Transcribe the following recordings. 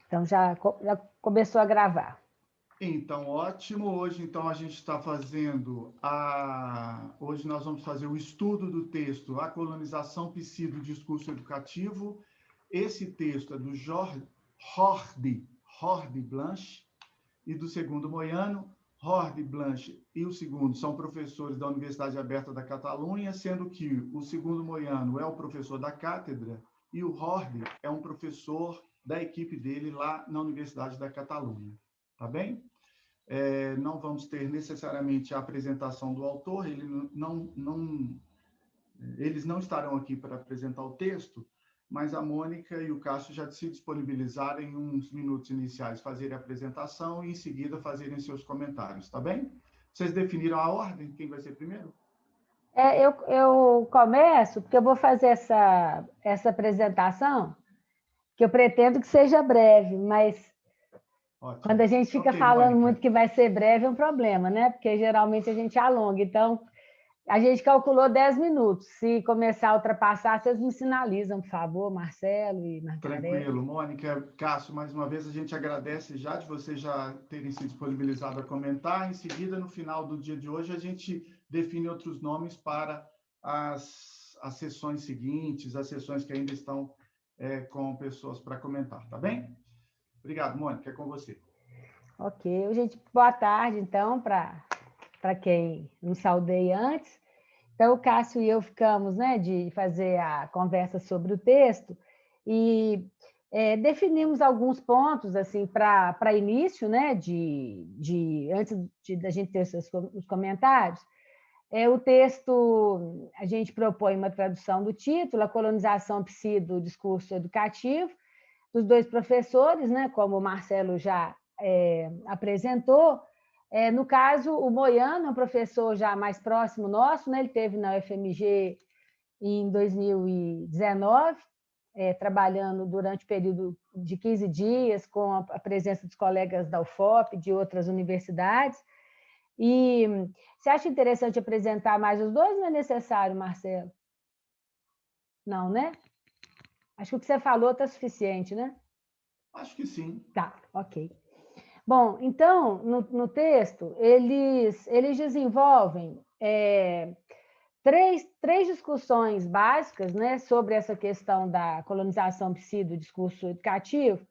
Então, já começou a gravar. Então, ótimo. Hoje, então, a gente está fazendo Hoje nós vamos fazer o estudo do texto A Colonização Psi do Discurso Educativo. Esse texto é do Jordi Blanche e do Segundo Moiano. Jordi Blanche e o Segundo são professores da Universidade Aberta da Catalunha, sendo que o Segundo Moiano é o professor da cátedra e o Jordi é um professor da equipe dele lá na Universidade da Catalunha. Tá bem? Não vamos ter necessariamente a apresentação do autor, eles não estarão aqui para apresentar o texto, mas a Mônica e o Cássio já se disponibilizaram em uns minutos iniciais fazerem a apresentação e, em seguida, fazerem seus comentários, tá bem? Vocês definiram a ordem? Quem vai ser primeiro? Eu começo, porque eu vou fazer essa apresentação, que eu pretendo que seja breve, mas Ótimo. quando a gente fica falando Mônica, muito que vai ser breve, é um problema, né? Porque geralmente a gente alonga. Então, a gente calculou 10 minutos. Se começar a ultrapassar, vocês me sinalizam, por favor, Marcelo e Margareth. Tranquilo. Mônica, Cássio, mais uma vez a gente agradece já de vocês já terem se disponibilizado a comentar. Em seguida, no final do dia de hoje, a gente define outros nomes para as sessões seguintes, as sessões que ainda estão com pessoas para comentar, tá bem? Obrigado, Mônica, é com você. Ok. Gente, boa tarde, então, para quem não saudei antes. Então, o Cássio e eu ficamos, né, de fazer a conversa sobre o texto e definimos alguns pontos assim para início, né, antes da gente ter os comentários. O texto, a gente propõe uma tradução do título, A Colonização Psi do Discurso Educativo, dos dois professores, né, como o Marcelo já apresentou. No caso, o Moiano é um professor já mais próximo nosso, né? Ele esteve na UFMG em 2019, trabalhando durante o período de 15 dias, com a presença dos colegas da UFOP, de outras universidades. E você acha interessante apresentar mais os dois, não é necessário, Marcelo? Não, né? Acho que o que você falou está suficiente, né? Acho que sim. Tá, ok. Bom, então, no texto, eles desenvolvem três discussões básicas, né, sobre essa questão da colonização psi do discurso educativo.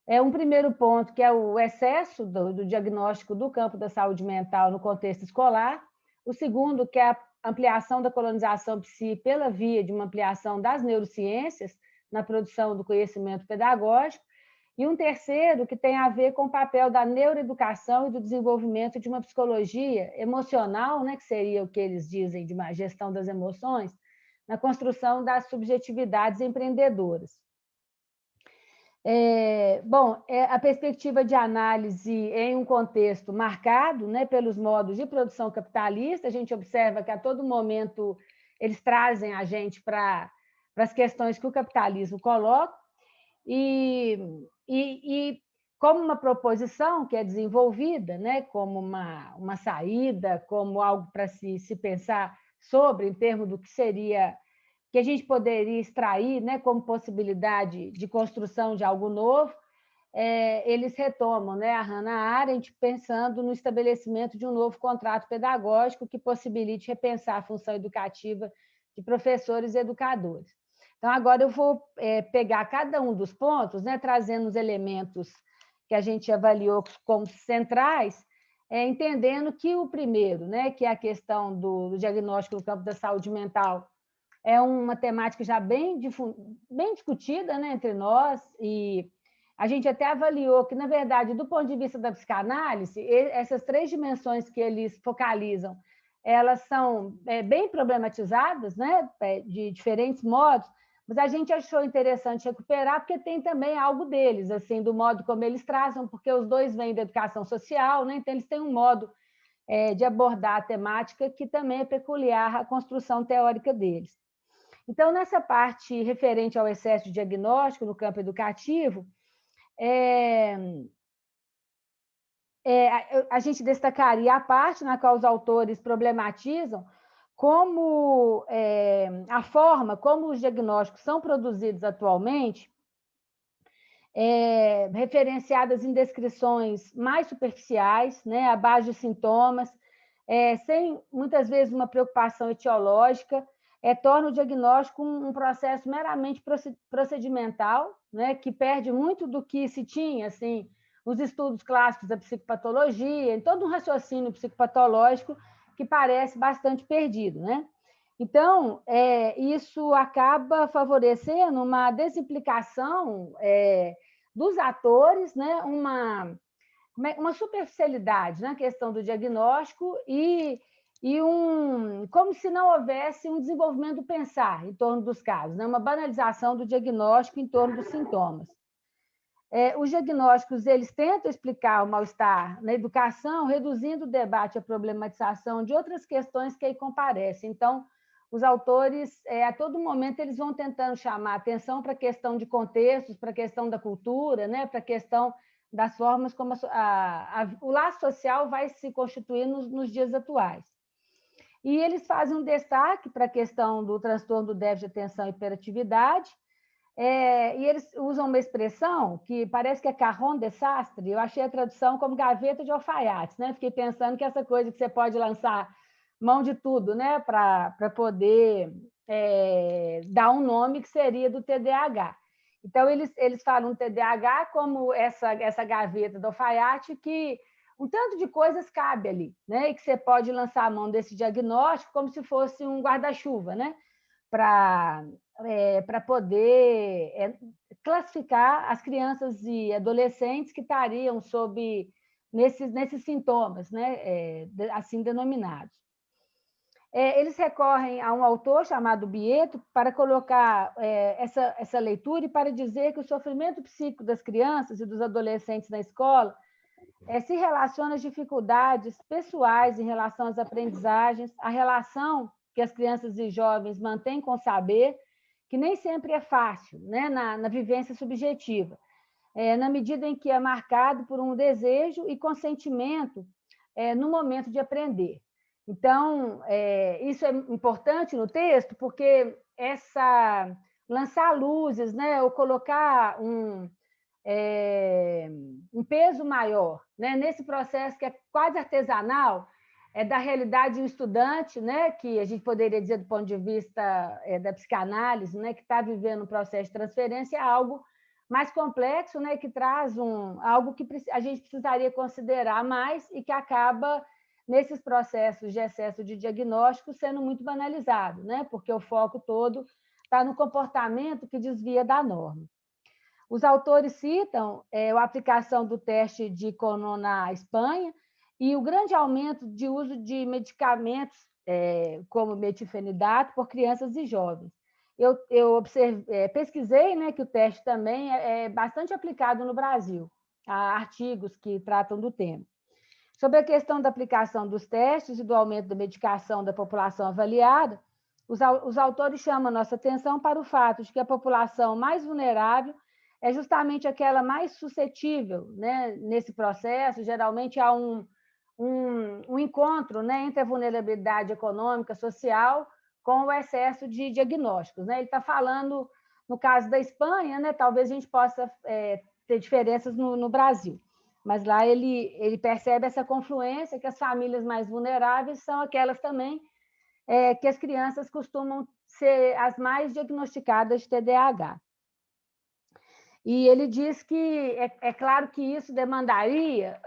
Um primeiro ponto, que é o excesso do diagnóstico do campo da saúde mental no contexto escolar. O segundo, que é a ampliação da colonização psi pela via de uma ampliação das neurociências na produção do conhecimento pedagógico. E um terceiro, que tem a ver com o papel da neuroeducação e do desenvolvimento de uma psicologia emocional, né, que seria o que eles dizem de uma gestão das emoções, na construção das subjetividades empreendedoras. A perspectiva de análise em um contexto marcado, né, pelos modos de produção capitalista, a gente observa que a todo momento eles trazem a gente para as questões que o capitalismo coloca, e como uma proposição que é desenvolvida, né, como uma saída, como algo para se pensar sobre, em termos do que seria, que a gente poderia extrair, né, como possibilidade de construção de algo novo, eles retomam, né, a Hannah Arendt pensando no estabelecimento de um novo contrato pedagógico que possibilite repensar a função educativa de professores e educadores. Então, agora eu vou pegar cada um dos pontos, né, trazendo os elementos que a gente avaliou como centrais, entendendo que o primeiro, né, que é a questão do diagnóstico no campo da saúde mental, é uma temática já bem discutida, né, entre nós, e a gente até avaliou que, na verdade, do ponto de vista da psicanálise, essas três dimensões que eles focalizam, elas são bem problematizadas, né, de diferentes modos, mas a gente achou interessante recuperar, porque tem também algo deles, assim, do modo como eles trazem, porque os dois vêm da educação social, né? Então eles têm um modo de abordar a temática que também é peculiar à construção teórica deles. Então, nessa parte referente ao excesso de diagnóstico no campo educativo, a gente destacaria a parte na qual os autores problematizam como a forma como os diagnósticos são produzidos atualmente referenciadas em descrições mais superficiais, né, à base de sintomas, sem, muitas vezes, uma preocupação etiológica, torna o diagnóstico um processo meramente procedimental, né, que perde muito do que se tinha assim, nos estudos clássicos da psicopatologia, em todo um raciocínio psicopatológico que parece bastante perdido, né? Então, isso acaba favorecendo uma desimplicação dos atores, né? Uma superficialidade na questão do diagnóstico e como se não houvesse um desenvolvimento do pensar em torno dos casos, né? Uma banalização do diagnóstico em torno dos sintomas. Os diagnósticos eles tentam explicar o mal-estar na educação, reduzindo o debate e a problematização de outras questões que aí comparecem. Então, os autores, a todo momento, eles vão tentando chamar atenção para a questão de contextos, para a questão da cultura, né? Para a questão das formas como o laço social vai se constituir nos dias atuais. E eles fazem um destaque para a questão do transtorno do déficit de atenção e hiperatividade, e eles usam uma expressão que parece que é carron de sastre, eu achei a tradução como gaveta de alfaiates, né? Fiquei pensando que essa coisa que você pode lançar mão de tudo, né? Para poder dar um nome que seria do TDAH. Então, eles falam o TDAH como essa gaveta do alfaiate que um tanto de coisas cabe ali, né? E que você pode lançar a mão desse diagnóstico como se fosse um guarda-chuva, né? Para poder classificar as crianças e adolescentes que estariam nesses sintomas, né? Assim denominados. Eles recorrem a um autor chamado Bieto para colocar essa leitura e para dizer que o sofrimento psíquico das crianças e dos adolescentes na escola se relaciona às dificuldades pessoais em relação às aprendizagens, a relação que as crianças e jovens mantêm com o saber, que nem sempre é fácil, né, na vivência subjetiva, na medida em que é marcado por um desejo e consentimento no momento de aprender. Então, isso é importante no texto, porque lançar luzes, né, ou colocar um peso maior, né, nesse processo que é quase artesanal, da realidade do estudante, né, que a gente poderia dizer do ponto de vista da psicanálise, né, que está vivendo um processo de transferência, é algo mais complexo, né, que traz algo que a gente precisaria considerar mais e que acaba, nesses processos de excesso de diagnóstico, sendo muito banalizado, né, porque o foco todo está no comportamento que desvia da norma. Os autores citam a aplicação do teste de Conon na Espanha e o grande aumento de uso de medicamentos como metilfenidato por crianças e jovens. Eu pesquisei, né, que o teste também é bastante aplicado no Brasil. Há artigos que tratam do tema. Sobre a questão da aplicação dos testes e do aumento da medicação da população avaliada, os autores chamam a nossa atenção para o fato de que a população mais vulnerável é justamente aquela mais suscetível, né, nesse processo. Geralmente há um encontro, né, entre a vulnerabilidade econômica, social, com o excesso de diagnósticos, né? Ele está falando, no caso da Espanha, né, talvez a gente possa ter diferenças no Brasil, mas lá ele percebe essa confluência, que as famílias mais vulneráveis são aquelas também que as crianças costumam ser as mais diagnosticadas de TDAH. E ele diz que é claro que isso demandaria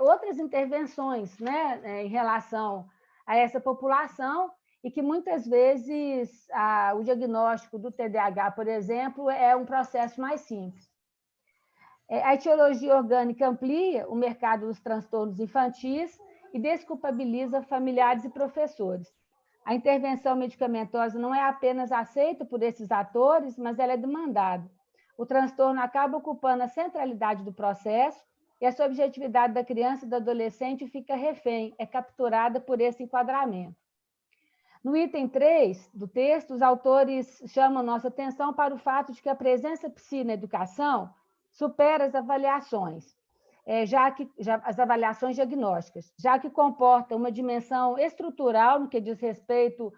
outras intervenções, né, em relação a essa população, e que muitas vezes o diagnóstico do TDAH, por exemplo, é um processo mais simples. A etiologia orgânica amplia o mercado dos transtornos infantis e desculpabiliza familiares e professores. A intervenção medicamentosa não é apenas aceita por esses atores, mas ela é demandada. O transtorno acaba ocupando a centralidade do processo e a subjetividade da criança e do adolescente fica refém, é capturada por esse enquadramento. No item 3 do texto, os autores chamam nossa atenção para o fato de que a presença psi na educação supera as avaliações, as avaliações diagnósticas, já que comporta uma dimensão estrutural no que diz respeito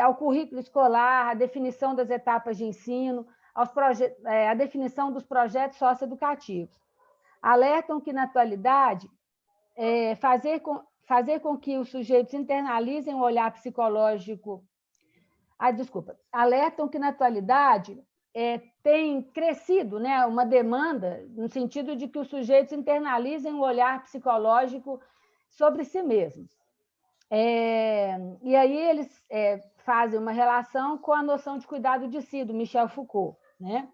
ao currículo escolar, à definição das etapas de ensino, à definição dos projetos socioeducativos. Alertam que, na atualidade, fazer com que os sujeitos internalizem o olhar psicológico... Alertam que, na atualidade, tem crescido, né, uma demanda no sentido de que os sujeitos internalizem o olhar psicológico sobre si mesmos. E aí eles fazem uma relação com a noção de cuidado de si, do Michel Foucault, né?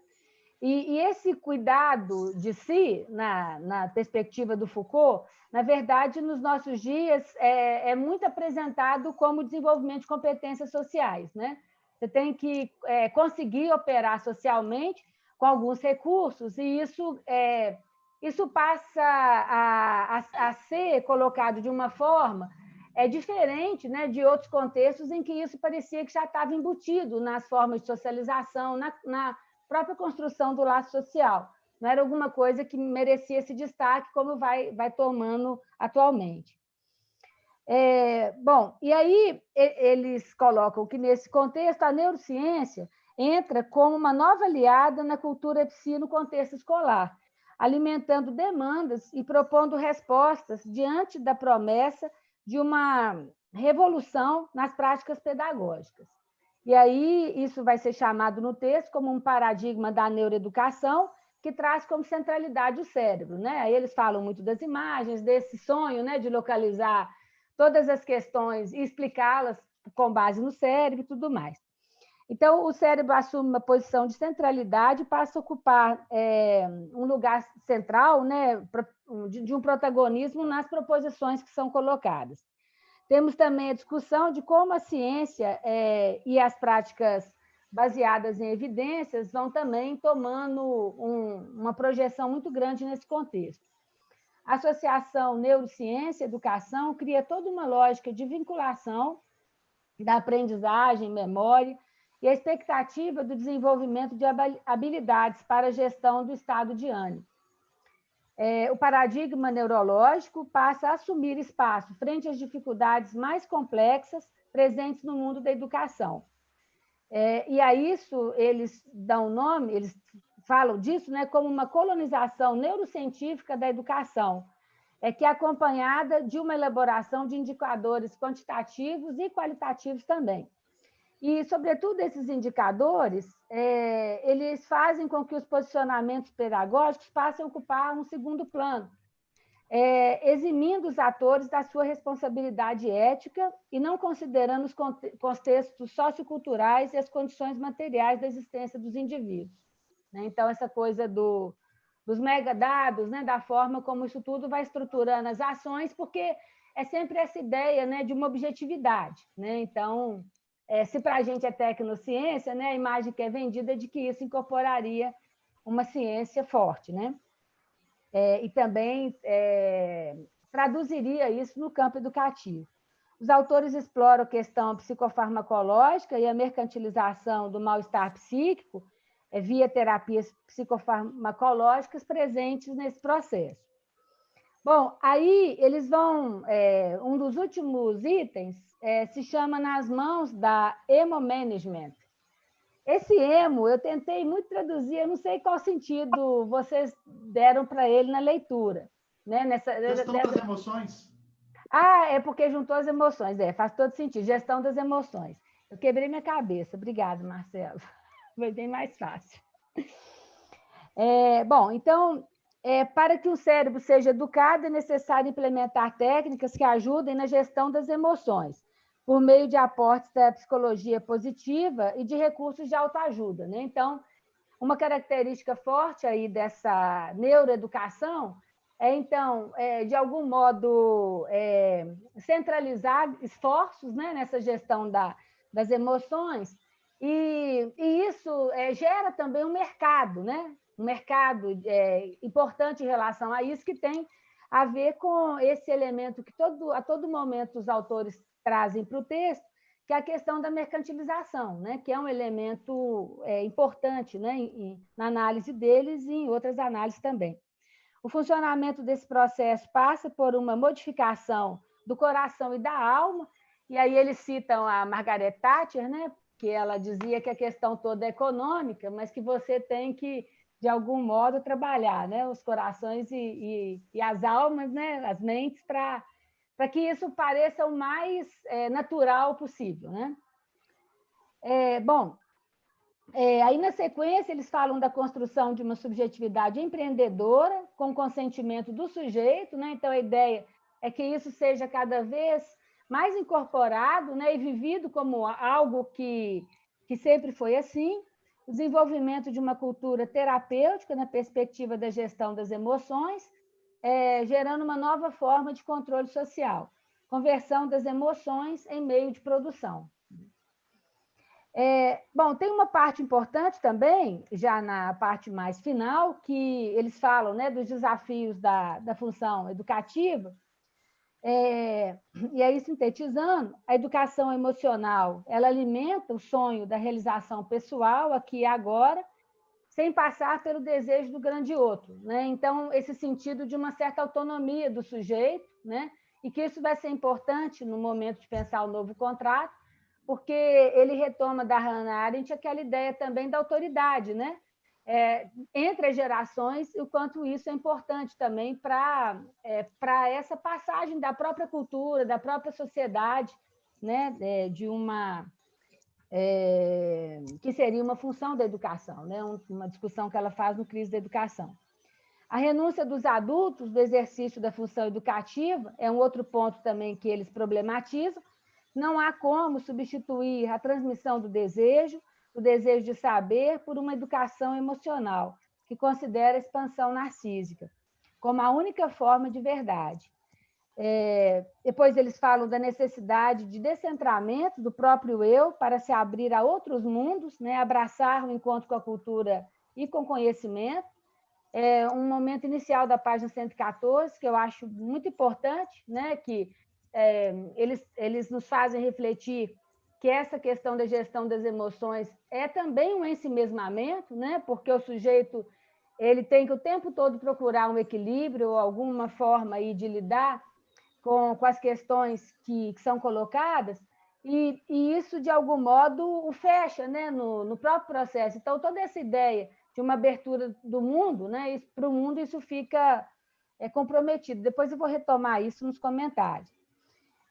E esse cuidado de si, na perspectiva do Foucault, na verdade, nos nossos dias, é muito apresentado como desenvolvimento de competências sociais, né? Você tem que conseguir operar socialmente com alguns recursos, e isso passa a ser colocado de uma forma diferente, né, de outros contextos em que isso parecia que já estava embutido nas formas de socialização, na própria construção do laço social. Não era alguma coisa que merecia esse destaque, como vai tomando atualmente. Bom, e aí eles colocam que, nesse contexto, a neurociência entra como uma nova aliada na cultura psi no contexto escolar, alimentando demandas e propondo respostas diante da promessa de uma revolução nas práticas pedagógicas. E aí isso vai ser chamado no texto como um paradigma da neuroeducação, que traz como centralidade o cérebro, né? Aí eles falam muito das imagens, desse sonho, né, de localizar todas as questões e explicá-las com base no cérebro e tudo mais. Então, o cérebro assume uma posição de centralidade e passa a ocupar um lugar central, né, de um protagonismo nas proposições que são colocadas. Temos também a discussão de como a ciência e as práticas baseadas em evidências vão também tomando uma projeção muito grande nesse contexto. A associação neurociência-educação cria toda uma lógica de vinculação da aprendizagem, memória e a expectativa do desenvolvimento de habilidades para a gestão do estado de ânimo. O paradigma neurológico passa a assumir espaço frente às dificuldades mais complexas presentes no mundo da educação. E a isso eles dão nome, eles falam disso, né, como uma colonização neurocientífica da educação, que é acompanhada de uma elaboração de indicadores quantitativos e qualitativos também. E, sobretudo, esses indicadores, eles fazem com que os posicionamentos pedagógicos passem a ocupar um segundo plano, eximindo os atores da sua responsabilidade ética e não considerando os contextos socioculturais e as condições materiais da existência dos indivíduos. Então, essa coisa dos megadados, né, da forma como isso tudo vai estruturando as ações, porque é sempre essa ideia, né, de uma objetividade, né? Então, se para a gente é tecnociência, né, a imagem que é vendida é de que isso incorporaria uma ciência forte, né? E também traduziria isso no campo educativo. Os autores exploram a questão psicofarmacológica e a mercantilização do mal-estar psíquico via terapias psicofarmacológicas presentes nesse processo. Bom, aí eles vão... um dos últimos itens se chama Nas Mãos da Emo Management. Esse emo, eu tentei muito traduzir, eu não sei qual sentido vocês deram para ele na leitura. Né? Gestão das emoções? É porque juntou as emoções, faz todo sentido, gestão das emoções. Eu quebrei minha cabeça, obrigada, Marcelo. Foi bem mais fácil. Bom, então, para que o cérebro seja educado, é necessário implementar técnicas que ajudem na gestão das emoções, por meio de aportes da psicologia positiva e de recursos de autoajuda, né? Então, uma característica forte aí dessa neuroeducação então, de algum modo, centralizar esforços, né, nessa gestão das emoções, e isso gera também um mercado, né? Um mercado importante em relação a isso, que tem a ver com esse elemento que a todo momento os autores trazem para o texto, que é a questão da mercantilização, né? Que é um elemento importante, né? Na análise deles e em outras análises também. O funcionamento desse processo passa por uma modificação do coração e da alma, e aí eles citam a Margaret Thatcher, né? que ela dizia que a questão toda é econômica, mas que você tem que, de algum modo, trabalhar, né, os corações e as almas, né, as mentes, para que isso pareça o mais natural possível, né? Bom, aí, na sequência, eles falam da construção de uma subjetividade empreendedora, com consentimento do sujeito, né? Então, a ideia é que isso seja cada vez mais incorporado, né? E vivido como algo que sempre foi assim, o desenvolvimento de uma cultura terapêutica na perspectiva da gestão das emoções, gerando uma nova forma de controle social, conversão das emoções em meio de produção. Bom, tem uma parte importante também, já na parte mais final, que eles falam, né, dos desafios da função educativa, e aí, sintetizando, a educação emocional, ela alimenta o sonho da realização pessoal, aqui e agora, sem passar pelo desejo do grande outro, né? Então, esse sentido de uma certa autonomia do sujeito, né? E que isso vai ser importante no momento de pensar o novo contrato, porque ele retoma da Hannah Arendt aquela ideia também da autoridade, né? Entre as gerações, e o quanto isso é importante também para essa passagem da própria cultura, da própria sociedade, né? De uma... que seria uma função da educação, né? Uma discussão que ela faz no Crise da Educação. A renúncia dos adultos do exercício da função educativa é um outro ponto também que eles problematizam. Não há como substituir a transmissão do desejo de saber, por uma educação emocional, que considera a expansão narcísica como a única forma de verdade. Depois eles falam da necessidade de descentramento do próprio eu para se abrir a outros mundos, né? Abraçar o encontro com a cultura e com conhecimento. Um momento inicial da página 114, que eu acho muito importante, né? Que eles nos fazem refletir que essa questão da gestão das emoções é também um ensimesmamento, né? Porque o sujeito ele tem que o tempo todo procurar um equilíbrio ou alguma forma aí de lidar com as questões que são colocadas, e isso, de algum modo, o fecha, né? no próprio processo. Então, toda essa ideia de uma abertura do mundo, né? Para o mundo, isso fica comprometido. Depois eu vou retomar isso nos comentários.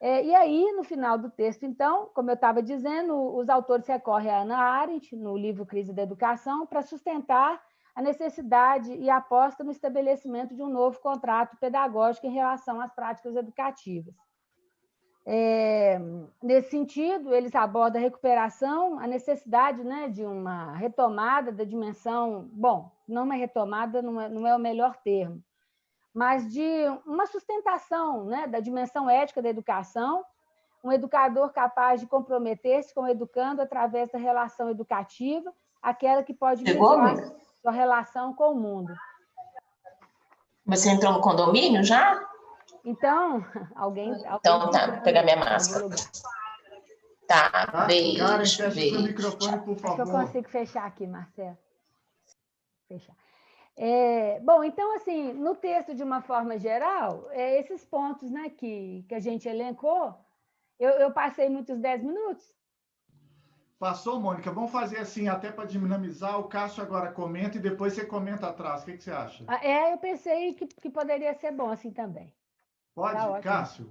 E aí, no final do texto, então, como eu estava dizendo, os autores recorrem a Hannah Arendt, no livro Crise da Educação, para sustentar a necessidade e a aposta no estabelecimento de um novo contrato pedagógico em relação às práticas educativas. Nesse sentido, eles abordam a recuperação, a necessidade, né, de uma retomada da dimensão, bom, não uma retomada, não é o melhor termo, mas de uma sustentação, né, da dimensão ética da educação, um educador capaz de comprometer-se com o educando através da relação educativa, aquela que pode mediar sua relação com o mundo. Você entrou no condomínio já? Então, alguém então tá, vou pegar minha máscara. Tá, beijo. Karen, fecha o seu microfone, por favor. Acho que eu consigo fechar aqui, Marcelo. Fechar. Bom, então, assim, no texto, de uma forma geral, esses pontos, né, que a gente elencou, eu passei muitos 10 minutos. Passou, Mônica. Vamos fazer assim, até para dinamizar. O Cássio agora comenta e depois você comenta atrás. O que você acha? Eu pensei que poderia ser bom assim também. Pode, tá, Cássio?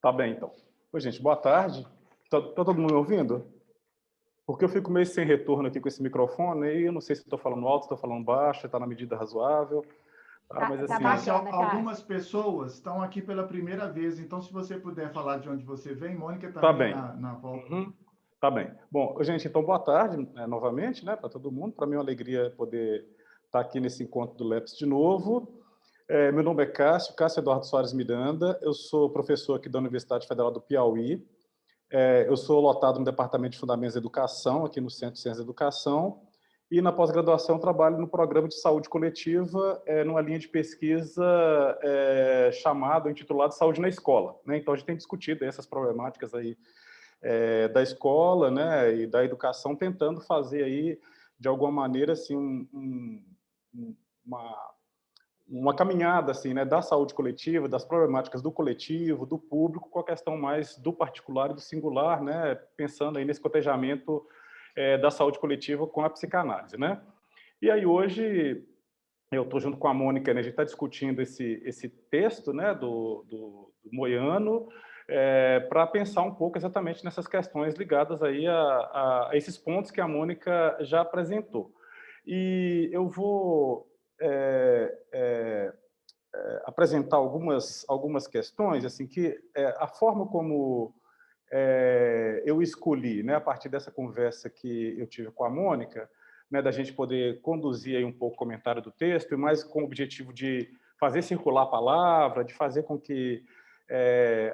Tá bem, então. Oi, gente, boa tarde. Tá todo mundo me ouvindo? Porque eu fico meio sem retorno aqui com esse microfone e eu não sei se estou falando alto, estou falando baixo, está na medida razoável. Mas, assim, Cássio, algumas pessoas estão aqui pela primeira vez, então se você puder falar de onde você vem, Mônica também na volta. Tá bem. Bom, gente, então boa tarde novamente, né, para todo mundo. Para mim é uma alegria poder estar aqui nesse encontro do LEPS de novo. Meu nome é Cássio Eduardo Soares Miranda, eu sou professor aqui da Universidade Federal do Piauí. Eu sou lotado no Departamento de Fundamentos da Educação, aqui no Centro de Ciência da Educação, e na pós-graduação trabalho no Programa de Saúde Coletiva, numa linha de pesquisa intitulado Saúde na Escola, né? Então, a gente tem discutido essas problemáticas aí da escola, né, e da educação, tentando fazer aí, de alguma maneira, assim, uma caminhada assim, né, da saúde coletiva, das problemáticas do coletivo, do público, com a questão mais do particular e do singular, né, pensando aí nesse cotejamento da saúde coletiva com a psicanálise, né? E aí hoje eu estou junto com a Mônica, né, a gente está discutindo esse texto, né, do Moiano, para pensar um pouco exatamente nessas questões ligadas aí a esses pontos que a Mônica já apresentou. E eu vou apresentar algumas questões, assim, que a forma como eu escolhi, né, a partir dessa conversa que eu tive com a Mônica, né, da gente poder conduzir aí um pouco o comentário do texto, e mais com o objetivo de fazer circular a palavra, de fazer com que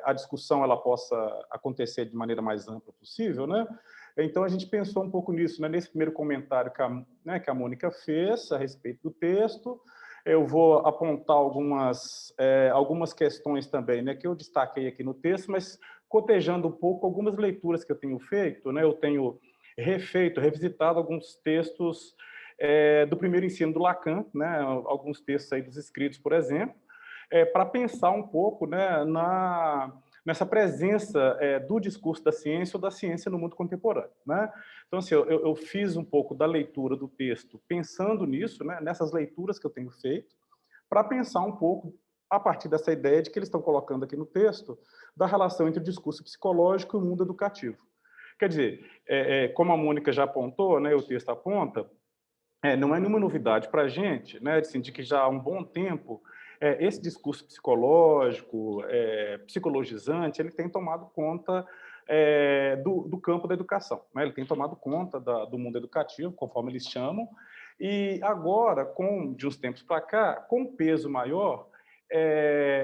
a discussão ela possa acontecer de maneira mais ampla possível, né? Então, a gente pensou um pouco nisso, né, nesse primeiro comentário que a Mônica fez a respeito do texto. Eu vou apontar algumas questões também, né, que eu destaquei aqui no texto, mas cotejando um pouco algumas leituras que eu tenho feito, né? Eu tenho revisitado alguns textos do primeiro ensino do Lacan, né? Alguns textos aí dos escritos, por exemplo, para pensar um pouco, né, nessa presença do discurso da ciência ou da ciência no mundo contemporâneo, né? Então, assim, eu fiz um pouco da leitura do texto pensando nisso, né, nessas leituras que eu tenho feito, para pensar um pouco a partir dessa ideia de que eles estão colocando aqui no texto, da relação entre o discurso psicológico e o mundo educativo. Quer dizer, como a Mônica já apontou, né, o texto aponta, não é nenhuma novidade para a gente, né, assim, de que já há um bom tempo esse discurso psicológico, psicologizante, ele tem tomado conta do campo da educação, né? Ele tem tomado conta do mundo educativo, conforme eles chamam, e agora, de uns tempos para cá, com peso maior,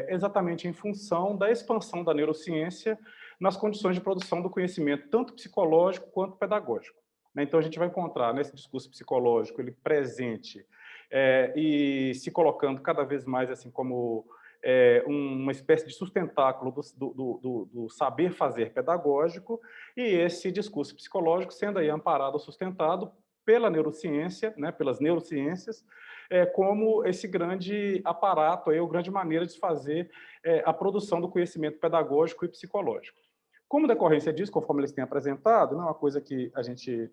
exatamente em função da expansão da neurociência nas condições de produção do conhecimento, tanto psicológico quanto pedagógico. Então, a gente vai encontrar nesse discurso psicológico ele presente e se colocando cada vez mais assim como uma espécie de sustentáculo do saber fazer pedagógico, e esse discurso psicológico sendo aí amparado ou sustentado pela neurociência, né, pelas neurociências, como esse grande aparato, ou grande maneira de fazer a produção do conhecimento pedagógico e psicológico. Como decorrência disso, conforme eles têm apresentado, não é uma coisa que a gente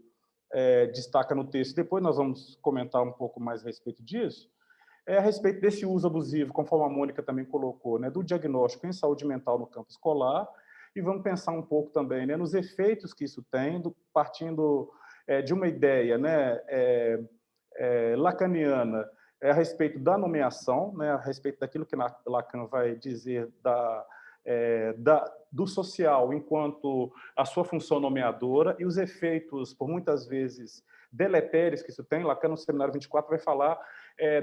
destaca no texto, depois nós vamos comentar um pouco mais a respeito disso, a respeito desse uso abusivo, conforme a Mônica também colocou, né, do diagnóstico em saúde mental no campo escolar, e vamos pensar um pouco também, né, nos efeitos que isso tem, partindo de uma ideia, né, lacaniana a respeito da nomeação, né, a respeito daquilo que Lacan vai dizer do social enquanto a sua função nomeadora e os efeitos, por muitas vezes, deletérios que isso tem. Lacan, no Seminário 24, vai falar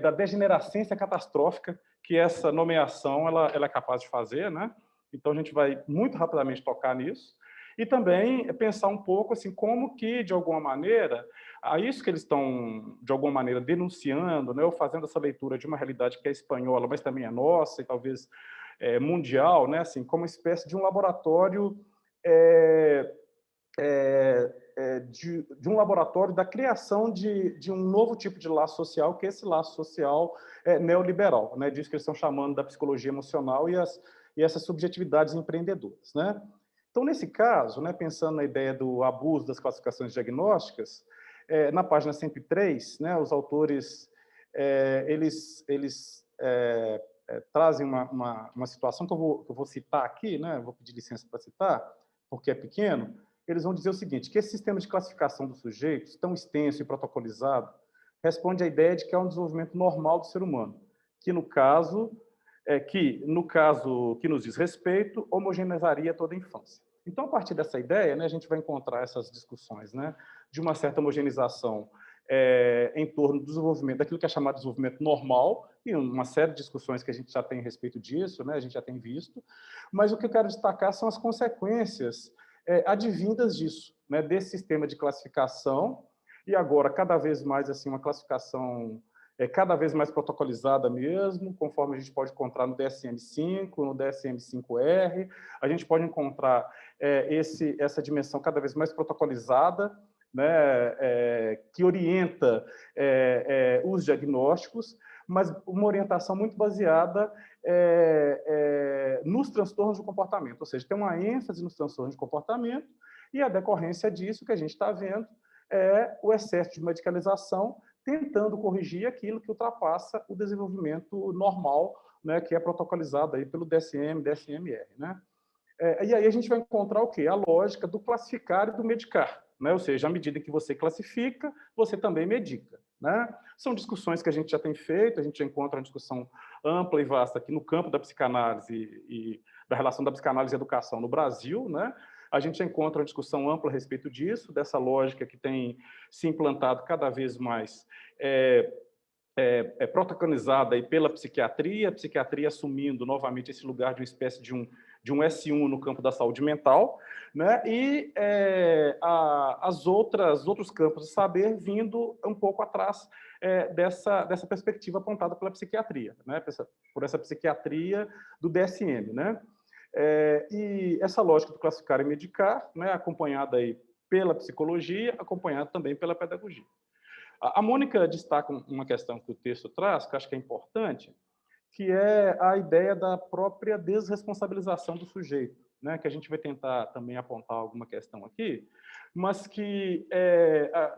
da degenerescência catastrófica que essa nomeação ela é capaz de fazer, né? Então, a gente vai muito rapidamente tocar nisso. E também pensar um pouco assim, como que, de alguma maneira, a isso que eles estão, de alguma maneira, denunciando, né, ou fazendo essa leitura de uma realidade que é espanhola, mas também é nossa, e talvez mundial, né, assim, como uma espécie de um laboratório de um laboratório da criação de um novo tipo de laço social, que é esse laço social neoliberal, né, disso que eles estão chamando da psicologia emocional e essas subjetividades empreendedoras, né? Então, nesse caso, né, pensando na ideia do abuso das classificações diagnósticas, na página 103, né, os autores eles trazem uma situação que eu vou citar aqui, né, vou pedir licença para citar, porque é pequeno. Eles vão dizer o seguinte, que esse sistema de classificação dos sujeitos, tão extenso e protocolizado, responde à ideia de que é um desenvolvimento normal do ser humano, que no caso que nos diz respeito, homogeneizaria toda a infância. Então, a partir dessa ideia, né, a gente vai encontrar essas discussões, né, de uma certa homogeneização em torno do desenvolvimento, daquilo que é chamado de desenvolvimento normal, e uma série de discussões que a gente já tem a respeito disso, né, a gente já tem visto, mas o que eu quero destacar são as consequências advindas disso, né, desse sistema de classificação, e agora, cada vez mais, assim, uma classificação cada vez mais protocolizada mesmo, conforme a gente pode encontrar no DSM-5, no DSM-5R, a gente pode encontrar essa dimensão cada vez mais protocolizada né, que orienta os diagnósticos, mas uma orientação muito baseada nos transtornos do comportamento, ou seja, tem uma ênfase nos transtornos de comportamento, e a decorrência disso que a gente está vendo é o excesso de medicalização, tentando corrigir aquilo que ultrapassa o desenvolvimento normal, né, que é protocolizado aí pelo DSM, DSM-R, né? E aí a gente vai encontrar o quê? A lógica do classificar e do medicar, né? Ou seja, à medida que você classifica, você também medica, né? São discussões que a gente já tem feito, a gente já encontra uma discussão ampla e vasta aqui no campo da psicanálise e da relação da psicanálise e educação no Brasil, né? A gente já encontra uma discussão ampla a respeito disso, dessa lógica que tem se implantado cada vez mais protagonizada aí pela psiquiatria, a psiquiatria assumindo novamente esse lugar de uma espécie de um S1 no campo da saúde mental, né? E outros campos de saber vindo um pouco atrás dessa perspectiva apontada pela psiquiatria, né? Por essa psiquiatria do DSM, né? E essa lógica do classificar e medicar, né? Acompanhada aí pela psicologia, acompanhada também pela pedagogia. A Mônica destaca uma questão que o texto traz, que eu acho que é importante, que é a ideia da própria desresponsabilização do sujeito, né? Que a gente vai tentar também apontar alguma questão aqui, mas que,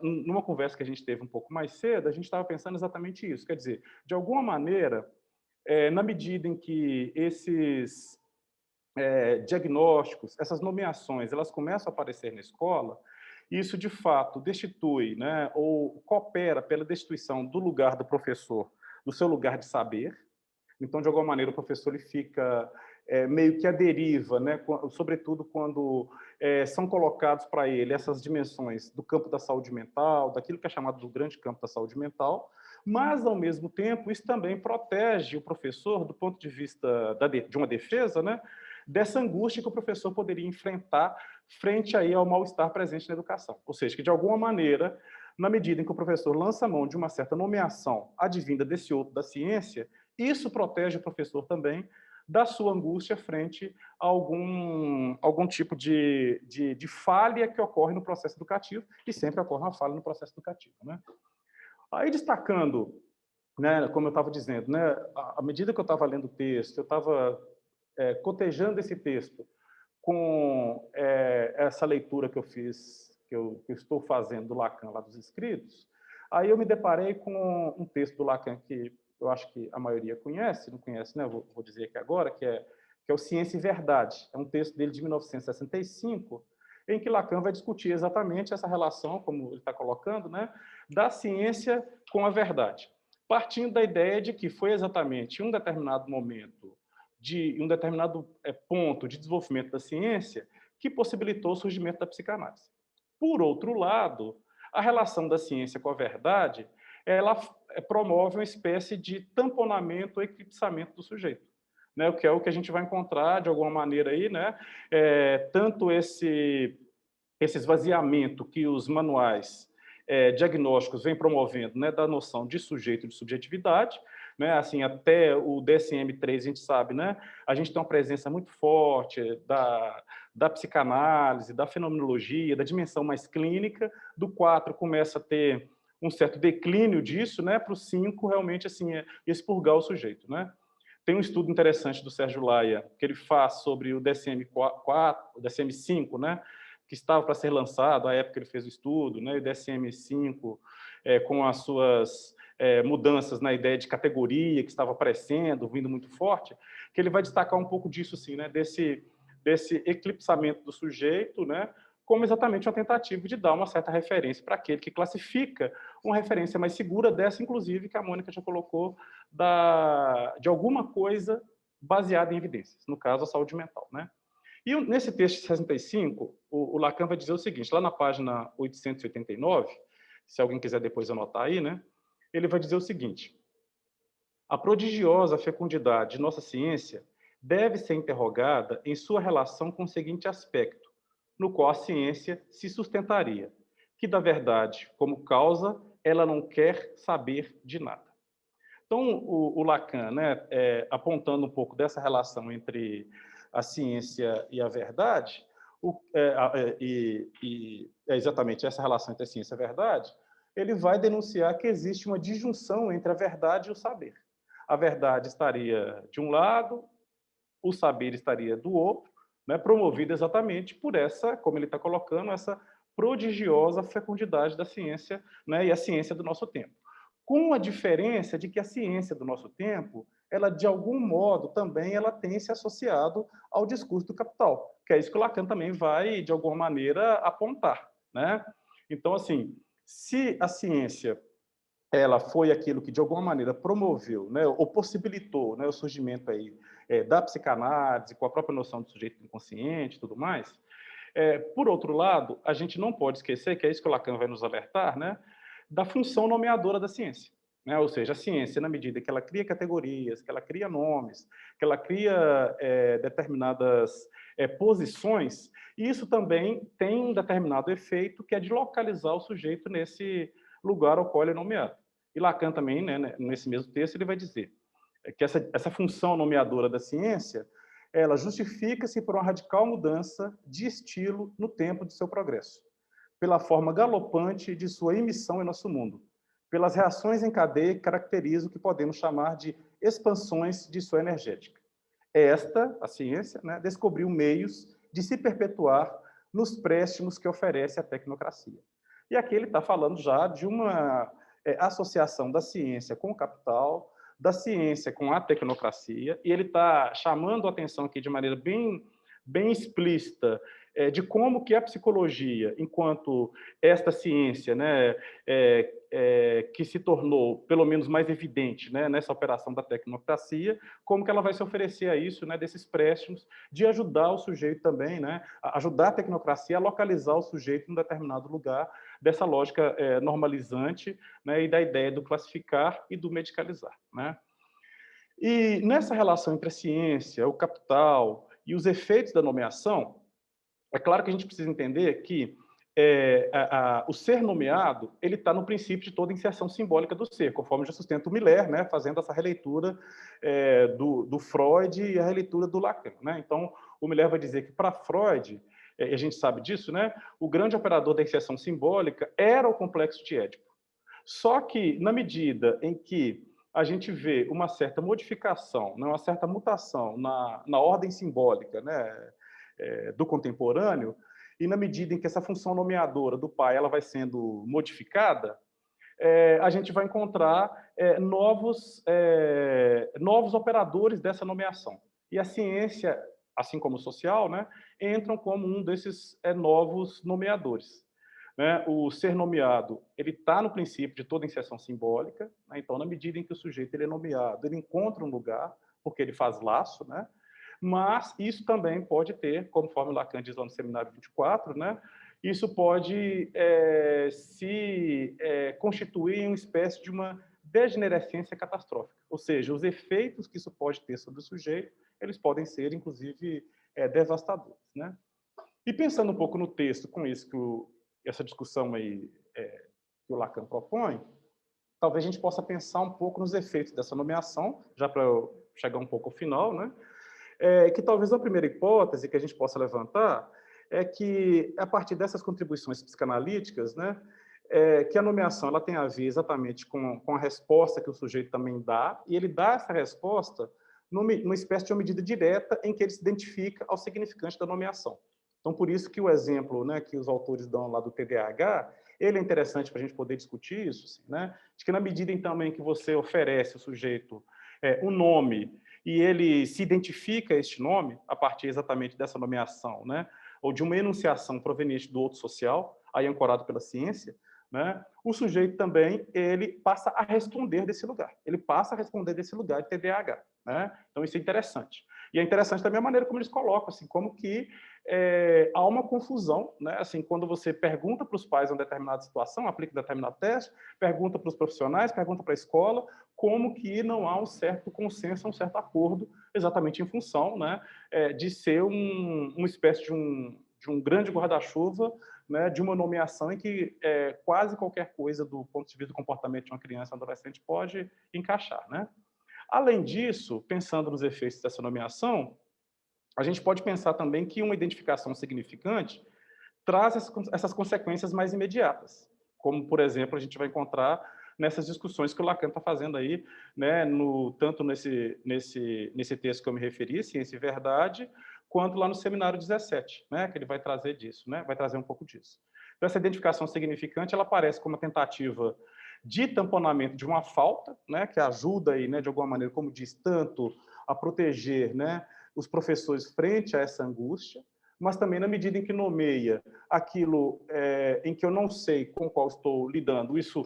numa conversa que a gente teve um pouco mais cedo, a gente estava pensando exatamente isso. Quer dizer, de alguma maneira, na medida em que esses diagnósticos, essas nomeações, elas começam a aparecer na escola, isso, de fato, destitui, né, ou coopera pela destituição do lugar do professor, do seu lugar de saber. Então, de alguma maneira, o professor ele fica meio que à deriva, né, sobretudo quando são colocados para ele essas dimensões do campo da saúde mental, daquilo que é chamado do grande campo da saúde mental, mas, ao mesmo tempo, isso também protege o professor do ponto de vista de uma defesa, né, dessa angústia que o professor poderia enfrentar frente aí ao mal-estar presente na educação. Ou seja, que, de alguma maneira, na medida em que o professor lança mão de uma certa nomeação advinda desse outro da ciência, isso protege o professor também da sua angústia frente a algum tipo de falha que ocorre no processo educativo, e sempre ocorre uma falha no processo educativo, né? Aí, destacando, né, como eu estava dizendo, né, à medida que eu estava lendo o texto, eu estava cotejando esse texto com essa leitura que eu fiz, que eu estou fazendo do Lacan, lá dos escritos, aí eu me deparei com um texto do Lacan que eu acho que a maioria conhece, não conhece, né? Vou dizer aqui agora, que é o Ciência e Verdade. É um texto dele de 1965, em que Lacan vai discutir exatamente essa relação, como ele está colocando, né, da ciência com a verdade, partindo da ideia de que foi exatamente um determinado momento, de um determinado ponto de desenvolvimento da ciência que possibilitou o surgimento da psicanálise. Por outro lado, a relação da ciência com a verdade, ela promove uma espécie de tamponamento ou eclipsamento do sujeito, né? O que é o que a gente vai encontrar, de alguma maneira, aí, né? Tanto esse esvaziamento que os manuais diagnósticos vêm promovendo, né, da noção de sujeito e de subjetividade, né, assim, até o DSM-3 a gente sabe, né, a gente tem uma presença muito forte da psicanálise, da fenomenologia, da dimensão mais clínica, do 4 começa a ter um certo declínio disso, né, para o 5 realmente assim, expurgar o sujeito, né. Tem um estudo interessante do Sérgio Laia, que ele faz sobre o DSM-4, o DSM-5, né, que estava para ser lançado, à época ele fez o estudo, né, o DSM-5, com as suas mudanças na ideia de categoria que estava aparecendo, vindo muito forte, que ele vai destacar um pouco disso, assim, né, desse eclipsamento do sujeito, né, como exatamente uma tentativa de dar uma certa referência para aquele que classifica, uma referência mais segura dessa, inclusive, que a Mônica já colocou, de alguma coisa baseada em evidências, no caso, a saúde mental, né? E nesse texto de 65, o Lacan vai dizer o seguinte, lá na página 889, se alguém quiser depois anotar aí, né? Ele vai dizer o seguinte: a prodigiosa fecundidade de nossa ciência deve ser interrogada em sua relação com o seguinte aspecto, no qual a ciência se sustentaria, que da verdade, como causa, ela não quer saber de nada. Então, o Lacan, né, apontando um pouco dessa relação entre a ciência e a verdade, é exatamente essa relação entre a ciência e a verdade, ele vai denunciar que existe uma disjunção entre a verdade e o saber. A verdade estaria de um lado, o saber estaria do outro, né, promovido exatamente por essa, como ele está colocando, essa prodigiosa fecundidade da ciência, né, e a ciência do nosso tempo. Com a diferença de que a ciência do nosso tempo, ela, de algum modo, também ela tem se associado ao discurso do capital, que é isso que o Lacan também vai, de alguma maneira, apontar, né? Então, assim, se a ciência ela foi aquilo que, de alguma maneira, promoveu, né, ou possibilitou, né, o surgimento aí, da psicanálise, com a própria noção de sujeito inconsciente e tudo mais, por outro lado, a gente não pode esquecer, que é isso que o Lacan vai nos alertar, né, da função nomeadora da ciência. Né? Ou seja, a ciência, na medida que ela cria categorias, que ela cria nomes, que ela cria determinadas posições, isso também tem um determinado efeito, que é de localizar o sujeito nesse lugar ao qual ele é nomeado. E Lacan também, né, nesse mesmo texto, ele vai dizer que essa função nomeadora da ciência, ela justifica-se por uma radical mudança de estilo no tempo de seu progresso, pela forma galopante de sua emissão em nosso mundo, pelas reações em cadeia que caracterizam o que podemos chamar de expansões de sua energética. Esta, a ciência, né, descobriu meios de se perpetuar nos préstimos que oferece a tecnocracia. E aqui ele está falando já de uma associação da ciência com o capital, da ciência com a tecnocracia, e ele está chamando a atenção aqui de maneira bem explícita de como que a psicologia, enquanto esta ciência, né, que se tornou, pelo menos, mais evidente, né, nessa operação da tecnocracia, como que ela vai se oferecer a isso, né, desses préstimos, de ajudar o sujeito também, né, ajudar a tecnocracia a localizar o sujeito em um determinado lugar, dessa lógica normalizante, né, e da ideia do classificar e do medicalizar. Né? E nessa relação entre a ciência, o capital e os efeitos da nomeação, é claro que a gente precisa entender que o ser nomeado ele está no princípio de toda inserção simbólica do ser, conforme já sustenta o Miller, né, fazendo essa releitura do Freud e a releitura do Lacan. Né? Então, o Miller vai dizer que, para Freud, e a gente sabe disso, né, o grande operador da inserção simbólica era o complexo de Édipo. Só que, na medida em que a gente vê uma certa modificação, né, uma certa mutação na ordem simbólica, né, do contemporâneo, e na medida em que essa função nomeadora do pai ela vai sendo modificada, a gente vai encontrar novos operadores dessa nomeação. E a ciência, assim como o social, né, entram como um desses novos nomeadores. Né? O ser nomeado ele está no princípio de toda inserção simbólica, né? Então, na medida em que o sujeito ele é nomeado, ele encontra um lugar, porque ele faz laço, né? Mas isso também pode ter, conforme Lacan diz lá no Seminário 24, né? Isso pode se constituir em uma espécie de uma degenerescência catastrófica, ou seja, os efeitos que isso pode ter sobre o sujeito, eles podem ser, inclusive, devastadores. Né? E pensando um pouco no texto, com isso que essa discussão aí que o Lacan propõe, talvez a gente possa pensar um pouco nos efeitos dessa nomeação, já para eu chegar um pouco ao final, né? Que talvez a primeira hipótese que a gente possa levantar é que, a partir dessas contribuições psicanalíticas, né, que a nomeação ela tem a ver exatamente com a resposta que o sujeito também dá, e ele dá essa resposta numa espécie de uma medida direta em que ele se identifica ao significante da nomeação. Então, por isso que o exemplo, né, que os autores dão lá do TDAH, ele é interessante para a gente poder discutir isso, assim, né? De que na medida então em que você oferece ao sujeito um nome e ele se identifica a este nome a partir exatamente dessa nomeação, né, ou de uma enunciação proveniente do outro social, aí ancorado pela ciência, né, o sujeito também ele passa a responder desse lugar. Ele passa a responder desse lugar de TDAH. Né? Então, isso é interessante. E é interessante também a maneira como eles colocam, assim, como que há uma confusão, né? Assim, quando você pergunta para os pais uma determinada situação, aplica um determinado teste, pergunta para os profissionais, pergunta para a escola, como que não há um certo consenso, um certo acordo, exatamente em função, né, de ser uma espécie de um grande guarda-chuva, né, de uma nomeação em que quase qualquer coisa do ponto de vista do comportamento de uma criança ou adolescente pode encaixar. Né? Além disso, pensando nos efeitos dessa nomeação, a gente pode pensar também que uma identificação significante traz essas consequências mais imediatas, como, por exemplo, a gente vai encontrar nessas discussões que o Lacan está fazendo aí, né, tanto nesse texto que eu me referi, Ciência e Verdade, quanto lá no seminário 17, né, que ele vai trazer disso, né, vai trazer um pouco disso. Então, essa identificação significante, ela aparece como uma tentativa de tamponamento de uma falta, né, que ajuda aí, né, de alguma maneira, como diz, tanto a proteger, né, os professores frente a essa angústia, mas também na medida em que nomeia aquilo em que eu não sei com qual estou lidando, isso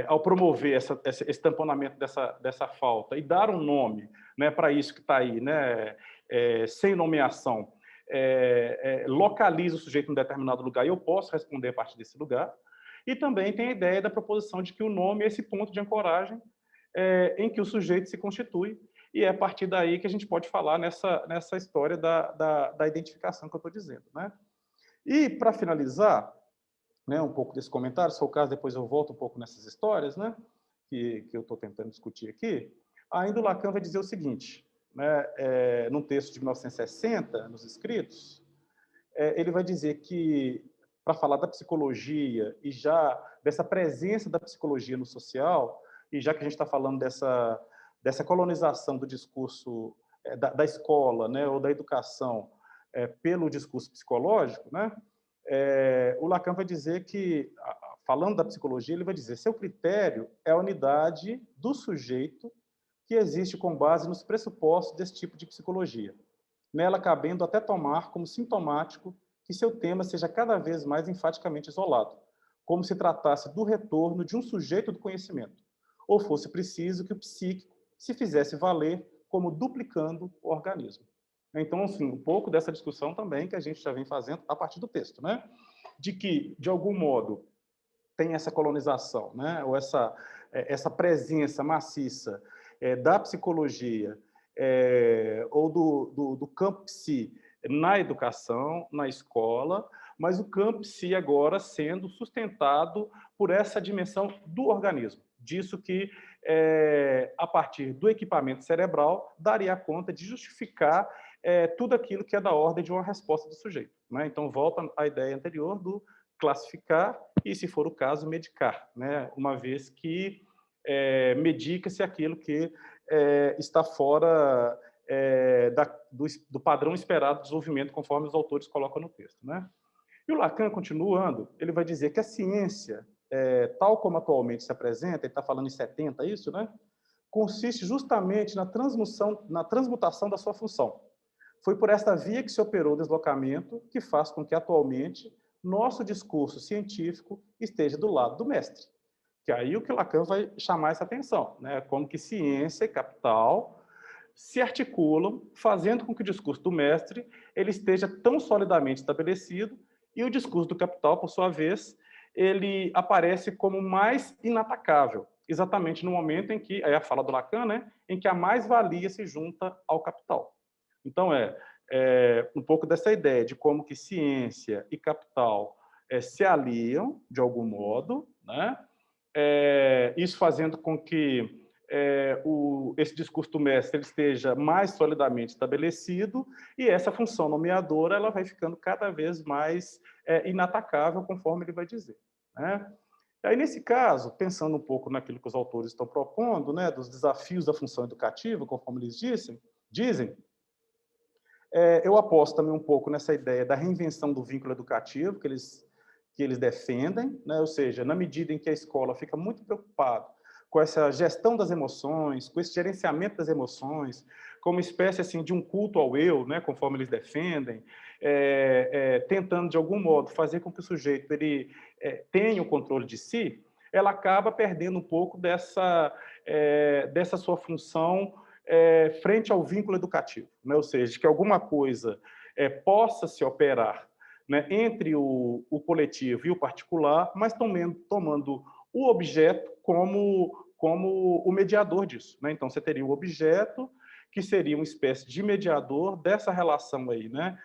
ao promover esse tamponamento dessa falta e dar um nome, né, para isso que está aí, né, sem nomeação, localiza o sujeito em um determinado lugar e eu posso responder a partir desse lugar. E também tem a ideia da proposição de que o nome é esse ponto de ancoragem em que o sujeito se constitui, e é a partir daí que a gente pode falar nessa história da identificação que eu estou dizendo, né? E, para finalizar, né, um pouco desse comentário, se for o caso, depois eu volto um pouco nessas histórias, né, que eu estou tentando discutir aqui, ainda o Lacan vai dizer o seguinte, né, num texto de 1960, nos Escritos, ele vai dizer que, para falar da psicologia e já dessa presença da psicologia no social, e já que a gente está falando dessa colonização do discurso da escola, né, ou da educação pelo discurso psicológico, né, o Lacan vai dizer que, falando da psicologia, ele vai dizer seu critério é a unidade do sujeito que existe com base nos pressupostos desse tipo de psicologia, nela cabendo até tomar como sintomático que seu tema seja cada vez mais enfaticamente isolado, como se tratasse do retorno de um sujeito do conhecimento, ou fosse preciso que o psíquico se fizesse valer como duplicando o organismo. Então, assim, um pouco dessa discussão também que a gente já vem fazendo a partir do texto, né? De que, de algum modo, tem essa colonização, né? Ou essa presença maciça da psicologia ou do campo psi na educação, na escola, mas o campo psi agora sendo sustentado por essa dimensão do organismo. Disso que, a partir do equipamento cerebral, daria conta de justificar tudo aquilo que é da ordem de uma resposta do sujeito, né? Então, volta à ideia anterior do classificar e, se for o caso, medicar, né? Uma vez que medica-se aquilo que está fora do padrão esperado de desenvolvimento, conforme os autores colocam no texto, né? E o Lacan, continuando, ele vai dizer que a ciência, tal como atualmente se apresenta, ele está falando em 70, isso, né? Consiste justamente na transmutação da sua função. Foi por esta via que se operou o deslocamento que faz com que, atualmente, nosso discurso científico esteja do lado do mestre. Que aí o que Lacan vai chamar essa atenção, né? Como que ciência e capital se articulam, fazendo com que o discurso do mestre ele esteja tão solidamente estabelecido e o discurso do capital, por sua vez, ele aparece como mais inatacável, exatamente no momento em que, aí a fala do Lacan, né, em que a mais-valia se junta ao capital. Então, um pouco dessa ideia de como que ciência e capital se aliam, de algum modo, né? Isso fazendo com que esse discurso do mestre ele esteja mais solidamente estabelecido e essa função nomeadora ela vai ficando cada vez mais inatacável, conforme ele vai dizer, né? Aí, nesse caso, pensando um pouco naquilo que os autores estão propondo, né, dos desafios da função educativa, conforme eles dizem, eu aposto também um pouco nessa ideia da reinvenção do vínculo educativo que eles defendem, né? Ou seja, na medida em que a escola fica muito preocupada com essa gestão das emoções, com esse gerenciamento das emoções, como uma espécie assim, de um culto ao eu, né? Conforme eles defendem, tentando, de algum modo, fazer com que o sujeito ele, tenha o controle de si, ela acaba perdendo um pouco dessa sua função frente ao vínculo educativo, né? Ou seja, que alguma coisa possa se operar, né, entre o coletivo e o particular, mas tomando o objeto como o mediador disso, né? Então, você teria o objeto, que seria uma espécie de mediador dessa relação aí, né?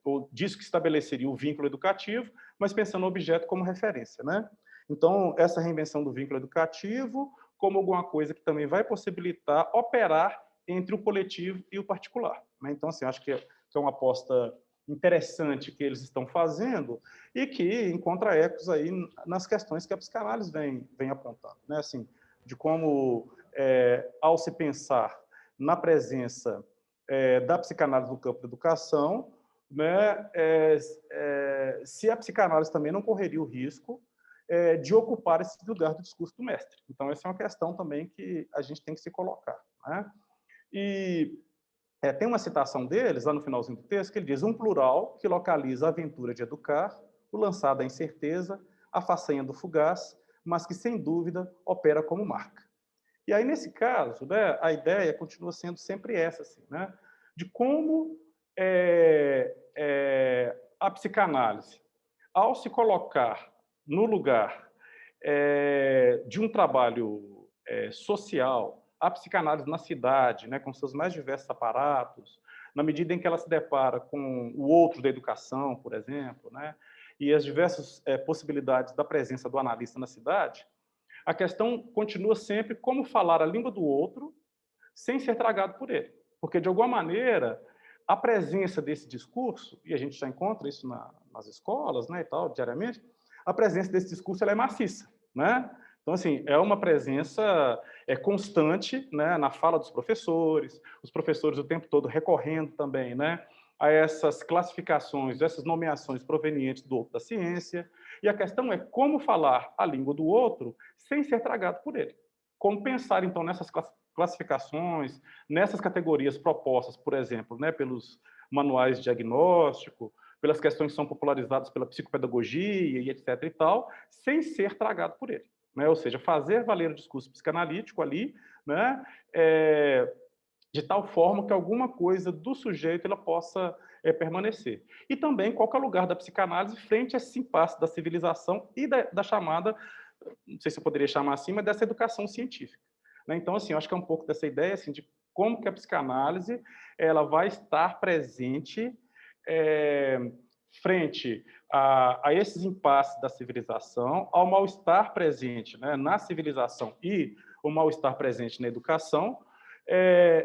Ou disso que estabeleceria o vínculo educativo, mas pensando no objeto como referência, né? Então, essa reinvenção do vínculo educativo como alguma coisa que também vai possibilitar operar entre o coletivo e o particular, né? Então, assim, acho que é uma aposta interessante que eles estão fazendo e que encontra ecos aí nas questões que a psicanálise vem apontando, né? Assim, de como, ao se pensar na presença da psicanálise no campo da educação, né, se a psicanálise também não correria o risco de ocupar esse lugar do discurso do mestre. Então, essa é uma questão também que a gente tem que se colocar, né? E tem uma citação deles, lá no finalzinho do texto, que ele diz: um plural que localiza a aventura de educar, o lançar da incerteza, a façanha do fugaz, mas que, sem dúvida, opera como marca. E aí, nesse caso, né, a ideia continua sendo sempre essa, assim, né, de como a psicanálise, ao se colocar no lugar de um trabalho social, a psicanálise na cidade, né, com seus mais diversos aparatos, na medida em que ela se depara com o outro da educação, por exemplo, né, e as diversas possibilidades da presença do analista na cidade, a questão continua sempre como falar a língua do outro sem ser tragado por ele. Porque, de alguma maneira, a presença desse discurso, e a gente já encontra isso nas escolas, né, e tal, diariamente, a presença desse discurso ela é maciça, né? Então, assim, é uma presença constante, né, na fala dos professores, os professores o tempo todo recorrendo também, né, a essas classificações, essas nomeações provenientes do outro da ciência. E a questão é como falar a língua do outro sem ser tragado por ele. Como pensar, então, nessas classificações, nessas categorias propostas, por exemplo, né, pelos manuais de diagnóstico, pelas questões que são popularizadas pela psicopedagogia e etc. e tal, sem ser tragado por ele, né? Ou seja, fazer valer o discurso psicanalítico ali, né, de tal forma que alguma coisa do sujeito ela possa permanecer. E também qual que é o lugar da psicanálise frente a esse impasse da civilização e da chamada, não sei se eu poderia chamar assim, mas dessa educação científica, né? Então, assim, eu acho que é um pouco dessa ideia assim, de como que a psicanálise ela vai estar presente frente a esses impasses da civilização, ao mal-estar presente, né, na civilização e o mal-estar presente na educação,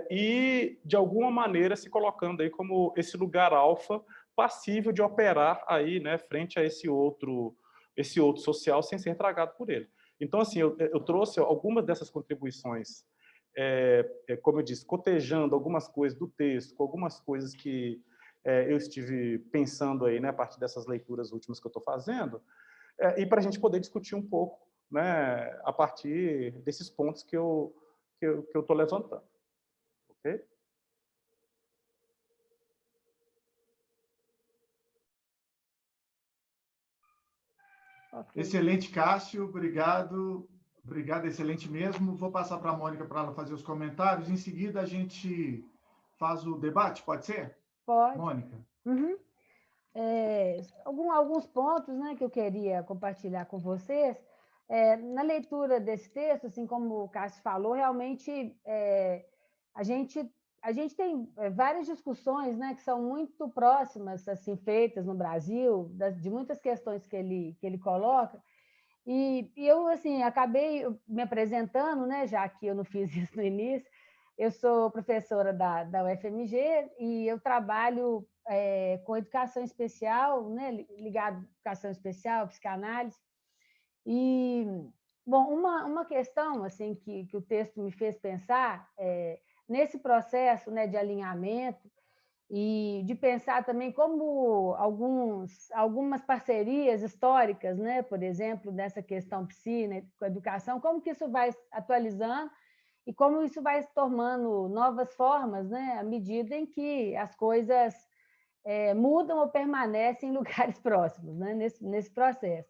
e, de alguma maneira, se colocando aí como esse lugar alfa passível de operar aí, né, frente a esse outro social sem ser tragado por ele. Então, assim, eu trouxe algumas dessas contribuições, como eu disse, cotejando algumas coisas do texto, com algumas coisas que eu estive pensando aí, né, a partir dessas leituras últimas que eu estou fazendo, e para a gente poder discutir um pouco, né, a partir desses pontos que eu estou levantando. Ok? Excelente, Cássio. Obrigado. Obrigado, excelente mesmo. Vou passar para a Mônica para ela fazer os comentários. Em seguida, a gente faz o debate, pode ser? Pode. Mônica. Uhum. Alguns pontos, né, que eu queria compartilhar com vocês. Na leitura desse texto, assim como o Cássio falou, realmente a gente tem várias discussões, né, que são muito próximas, assim, feitas no Brasil, de muitas questões que ele coloca. E eu, assim, acabei me apresentando, né, já que eu não fiz isso no início. Eu sou professora da UFMG e eu trabalho com educação especial, né, ligado à educação especial, psicanálise. E, bom, uma questão assim que o texto me fez pensar nesse processo, né, de alinhamento e de pensar também como algumas parcerias históricas, né, por exemplo, dessa questão psi, né, com a educação, como que isso vai atualizando e como isso vai se tomando novas formas, né, à medida em que as coisas mudam ou permanecem em lugares próximos, né, nesse processo.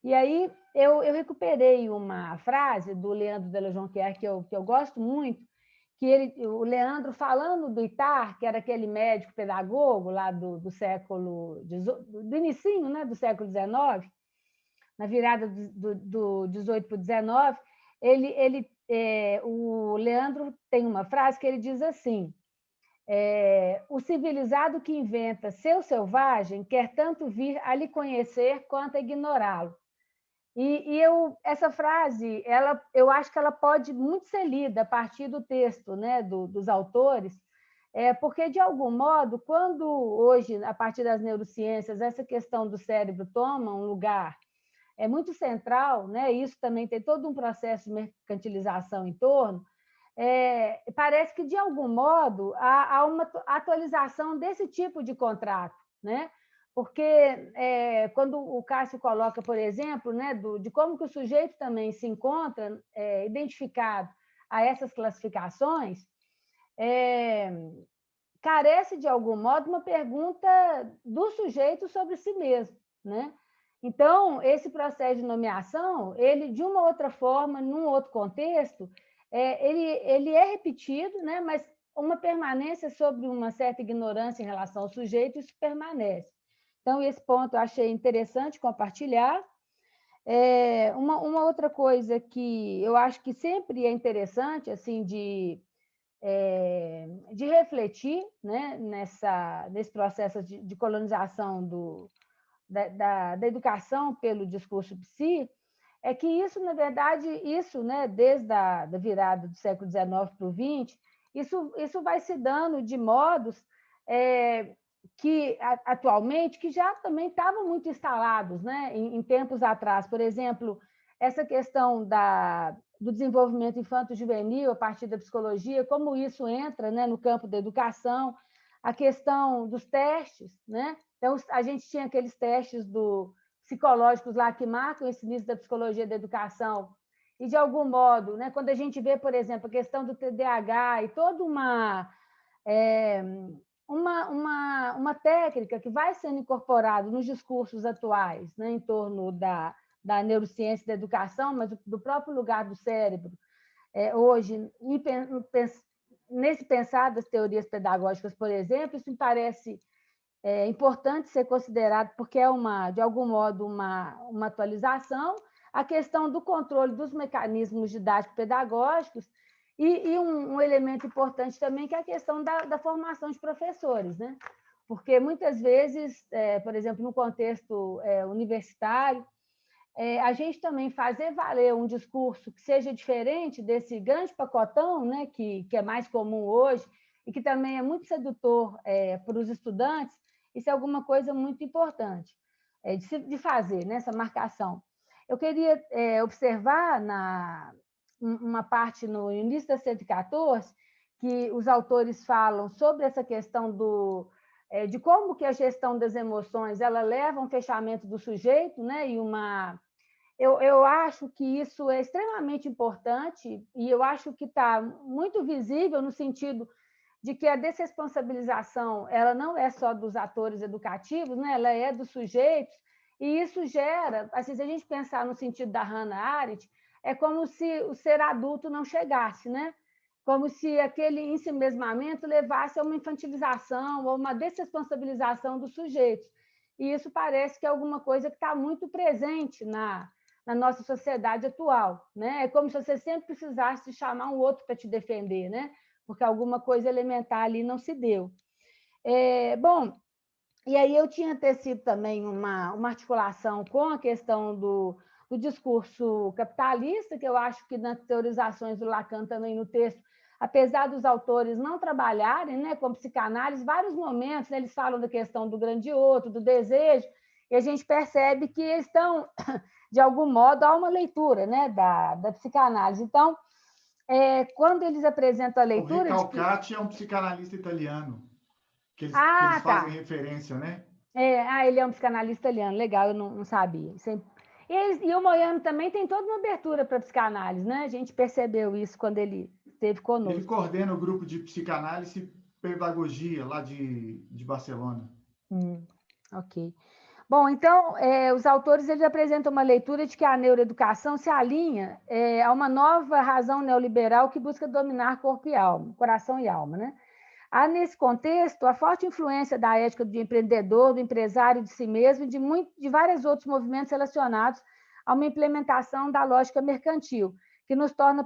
E aí eu recuperei uma frase do Leandro Della Jonquière que eu gosto muito, que o Leandro, falando do Ittar, que era aquele médico pedagogo lá do século do inicinho, né, do século XIX, na virada do 18 para o 19, o Leandro tem uma frase que ele diz assim: o civilizado que inventa seu selvagem quer tanto vir a lhe conhecer quanto a ignorá-lo. Essa frase, eu acho que ela pode muito ser lida a partir do texto, né, dos autores, porque, de algum modo, quando hoje, a partir das neurociências, essa questão do cérebro toma um lugar muito central, né, isso também tem todo um processo de mercantilização em torno, parece que, de algum modo, há uma atualização desse tipo de contrato, né? Porque quando o Cássio coloca, por exemplo, né, de como que o sujeito também se encontra identificado a essas classificações, carece, de algum modo, uma pergunta do sujeito sobre si mesmo, né? Então, esse processo de nomeação, ele, de uma outra forma, num outro contexto, ele é repetido, né? Mas uma permanência sobre uma certa ignorância em relação ao sujeito, isso permanece. Então, esse ponto eu achei interessante compartilhar. Uma outra coisa que eu acho que sempre é interessante, assim, de refletir, né, nesse processo de colonização da educação pelo discurso psi, é que isso, na verdade, né, desde a virada do século XIX para o XX, isso vai se dando de modos que, atualmente, que já também estavam muito instalados, né, em tempos atrás. Por exemplo, essa questão do desenvolvimento infanto-juvenil a partir da psicologia, como isso entra, né, no campo da educação, a questão dos testes, né? Então, a gente tinha aqueles testes psicológicos lá que marcam esse início da psicologia da educação, e, de algum modo, né, quando a gente vê, por exemplo, a questão do TDAH e toda uma técnica que vai sendo incorporada nos discursos atuais, né, em torno da neurociência da educação, mas do próprio lugar do cérebro, hoje, nesse pensar das teorias pedagógicas, por exemplo, isso me parece importante ser considerado, porque é, de algum modo, uma atualização, a questão do controle dos mecanismos didático-pedagógicos e um elemento importante também, que é a questão da formação de professores, né? Porque, muitas vezes, por exemplo, no contexto universitário, a gente também fazer valer um discurso que seja diferente desse grande pacotão, né, que é mais comum hoje e que também é muito sedutor para os estudantes, isso é alguma coisa muito importante de fazer, né, essa marcação. Eu queria observar uma parte no início da 114, que os autores falam sobre essa questão de como que a gestão das emoções ela leva a um fechamento do sujeito, né, e eu acho que isso é extremamente importante e eu acho que está muito visível no sentido de que a desresponsabilização ela não é só dos atores educativos, né? Ela é dos sujeitos, e isso gera, assim, se a gente pensar no sentido da Hannah Arendt, é como se o ser adulto não chegasse, né? Como se aquele ensimesmamento levasse a uma infantilização ou uma desresponsabilização dos sujeitos. E isso parece que é alguma coisa que está muito presente na nossa sociedade atual, né? É como se você sempre precisasse chamar um outro para te defender, né? Porque alguma coisa elementar ali não se deu. Bom, e aí eu tinha tecido também uma articulação com a questão do discurso capitalista, que eu acho que nas teorizações do Lacan também no texto, apesar dos autores não trabalharem, né, com psicanálise, vários momentos, né, eles falam da questão do grande outro, do desejo, e a gente percebe que eles estão, de algum modo, há uma leitura, né, da psicanálise. Então, quando eles apresentam a leitura... O Recalcati é um psicanalista italiano, que eles fazem referência, né? Ele é um psicanalista italiano, legal, eu não sabia. E o Moyano também tem toda uma abertura para a psicanálise, né? A gente percebeu isso quando ele esteve conosco. Ele coordena o grupo de psicanálise e pedagogia lá de Barcelona. Ok. Bom, então, os autores eles apresentam uma leitura de que a neuroeducação se alinha a uma nova razão neoliberal que busca dominar corpo e alma, coração e alma, né? Há, nesse contexto, a forte influência da ética do empreendedor, do empresário de si mesmo e de vários outros movimentos relacionados a uma implementação da lógica mercantil, que nos torna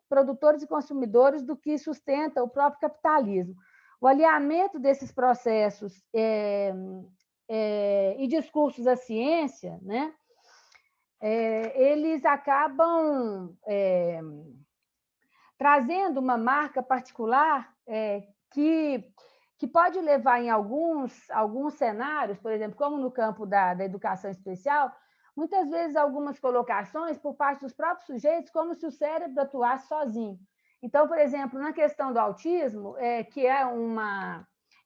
produtores e consumidores do que sustenta o próprio capitalismo. O alinhamento desses processos e discursos à ciência, né, eles acabam trazendo uma marca particular que pode levar em alguns cenários, por exemplo, como no campo da educação especial, muitas vezes algumas colocações por parte dos próprios sujeitos, como se o cérebro atuasse sozinho. Então, por exemplo, na questão do autismo, que é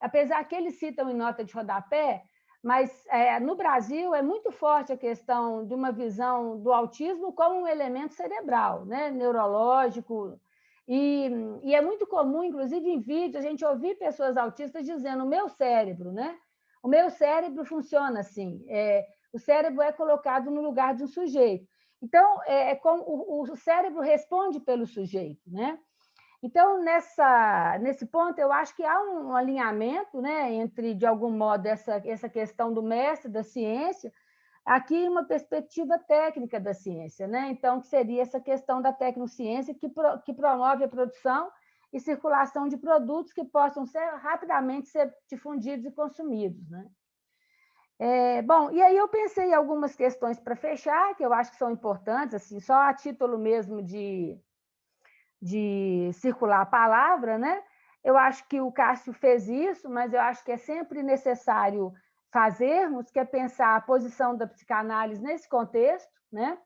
apesar que eles citam em nota de rodapé, mas no Brasil é muito forte a questão de uma visão do autismo como um elemento cerebral, né? Neurológico, e é muito comum, inclusive em vídeo, a gente ouvir pessoas autistas dizendo: o meu cérebro, né? O meu cérebro funciona assim. O cérebro é colocado no lugar de um sujeito. Então, como o cérebro responde pelo sujeito, né? Então, nesse ponto, eu acho que há um alinhamento, né, entre, de algum modo, essa questão do mestre da ciência, aqui uma perspectiva técnica da ciência, né? Então, que seria essa questão da tecnociência que promove a produção e circulação de produtos que possam rapidamente ser difundidos e consumidos, né? Bom, e aí eu pensei em algumas questões para fechar, que eu acho que são importantes, assim, só a título mesmo de circular a palavra, né? Eu acho que o Cássio fez isso, mas eu acho que é sempre necessário fazermos, que é pensar a posição da psicanálise nesse contexto, né?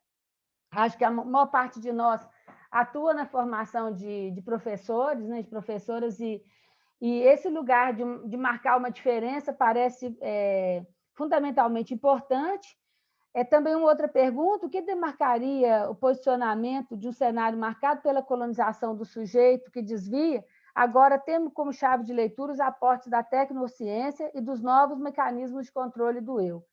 Acho que a maior parte de nós atua na formação de professores, né, de professoras, e esse lugar de marcar uma diferença parece fundamentalmente importante. Também uma outra pergunta: o que demarcaria o posicionamento de um cenário marcado pela colonização do sujeito que desvia, agora tendo como chave de leitura os aportes da tecnociência e dos novos mecanismos de controle do eu,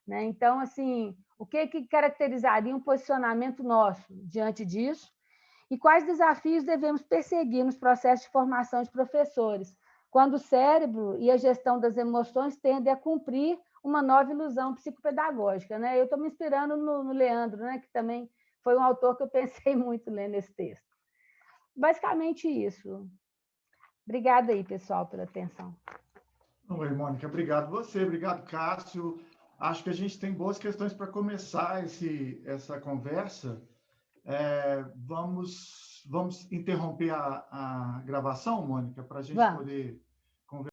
né? Então, assim, o que caracterizaria um posicionamento nosso diante disso? E quais desafios devemos perseguir nos processos de formação de professores, quando o cérebro e a gestão das emoções tendem a cumprir uma nova ilusão psicopedagógica, né? Eu estou me inspirando no Leandro, né, que também foi um autor que eu pensei muito lendo esse texto. Basicamente isso. Obrigada aí, pessoal, pela atenção. Oi, Mônica, obrigado você, obrigado, Cássio. Acho que a gente tem boas questões para começar essa conversa. Vamos interromper a gravação, Mônica, para a gente poder